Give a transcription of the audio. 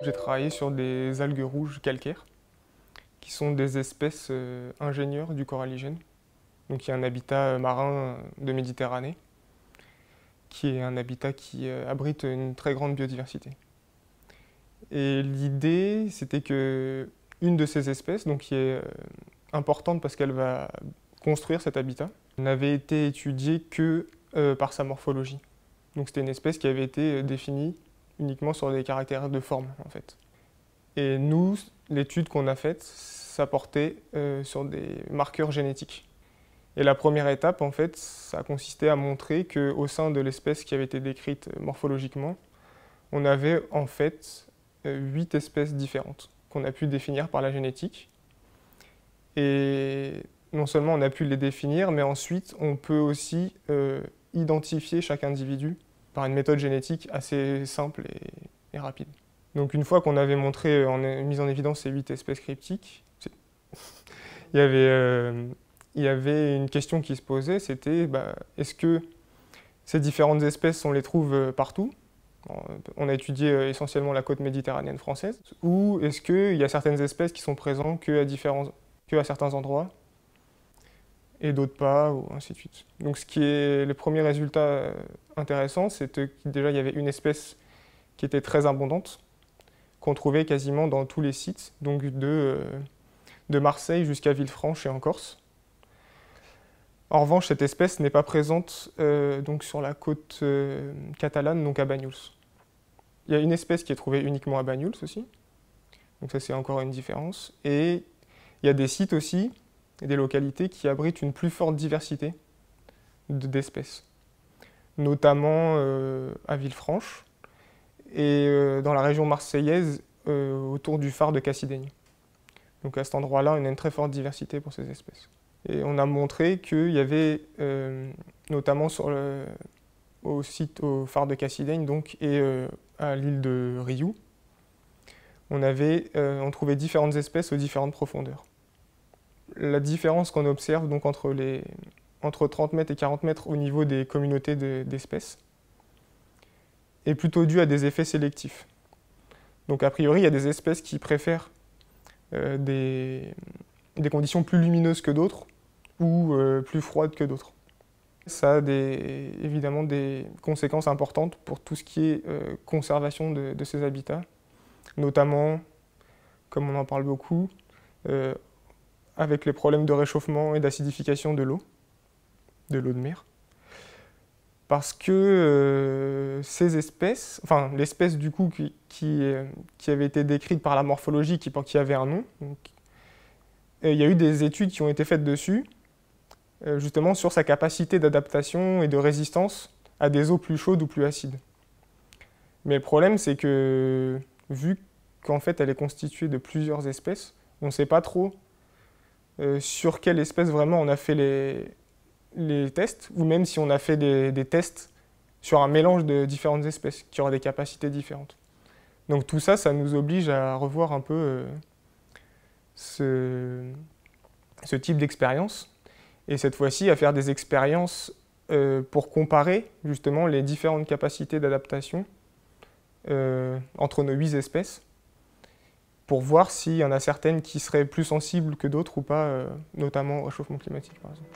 J'ai travaillé sur des algues rouges calcaires, qui sont des espèces ingénieures du coralligène. Donc il y a un habitat marin de Méditerranée, qui est un habitat qui abrite une très grande biodiversité. Et l'idée, c'était que une de ces espèces, donc qui est importante parce qu'elle va construire cet habitat, n'avait été étudiée que par sa morphologie. Donc c'était une espèce qui avait été définie uniquement sur des caractères de forme, en fait. Et nous, l'étude qu'on a faite, ça portait sur des marqueurs génétiques. Et la première étape, en fait, ça a consisté à montrer qu'au sein de l'espèce qui avait été décrite morphologiquement, on avait en fait 8 espèces différentes qu'on a pu définir par la génétique. Et non seulement on a pu les définir, mais ensuite on peut aussi identifier chaque individu par une méthode génétique assez simple et rapide. Donc une fois qu'on avait montré, mis en évidence ces 8 espèces cryptiques, il y avait une question qui se posait, c'était est-ce que ces différentes espèces, on les trouve partout? On a étudié essentiellement la côte méditerranéenne française. Ou est-ce qu'il y a certaines espèces qui sont présentes qu'à certains endroits et d'autres pas, ou ainsi de suite. Donc le premier résultat intéressant, c'était que déjà il y avait une espèce qui était très abondante, qu'on trouvait quasiment dans tous les sites, donc de Marseille jusqu'à Villefranche et en Corse. En revanche, cette espèce n'est pas présente donc sur la côte catalane, donc à Banyuls. Il y a une espèce qui est trouvée uniquement à Banyuls aussi, donc ça c'est encore une différence. Et il y a des sites aussi, des localités qui abritent une plus forte diversité d'espèces, notamment à Villefranche et dans la région marseillaise autour du phare de Cassidaigne. Donc à cet endroit-là, on a une très forte diversité pour ces espèces. Et on a montré qu'il y avait, notamment au phare de Cassidaigne donc, et à l'île de Riou, on trouvait différentes espèces aux différentes profondeurs. La différence qu'on observe donc, entre 30 mètres et 40 mètres au niveau des communautés d'espèces est plutôt due à des effets sélectifs. Donc a priori, il y a des espèces qui préfèrent des conditions plus lumineuses que d'autres ou plus froides que d'autres. Ça a évidemment des conséquences importantes pour tout ce qui est conservation de ces habitats, notamment, comme on en parle beaucoup, avec les problèmes de réchauffement et d'acidification de l'eau de mer. Parce que ces espèces, enfin l'espèce du coup qui avait été décrite par la morphologie, qui avait un nom, donc, il y a eu des études qui ont été faites dessus, justement sur sa capacité d'adaptation et de résistance à des eaux plus chaudes ou plus acides. Mais le problème, c'est que, vu qu'en fait elle est constituée de plusieurs espèces, on ne sait pas trop sur quelle espèce vraiment on a fait les tests, ou même si on a fait des tests sur un mélange de différentes espèces qui auraient des capacités différentes. Donc tout ça, ça nous oblige à revoir un peu ce type d'expérience, et cette fois-ci à faire des expériences pour comparer justement les différentes capacités d'adaptation entre nos 8 espèces, pour voir s'il y en a certaines qui seraient plus sensibles que d'autres ou pas, notamment au réchauffement climatique par exemple.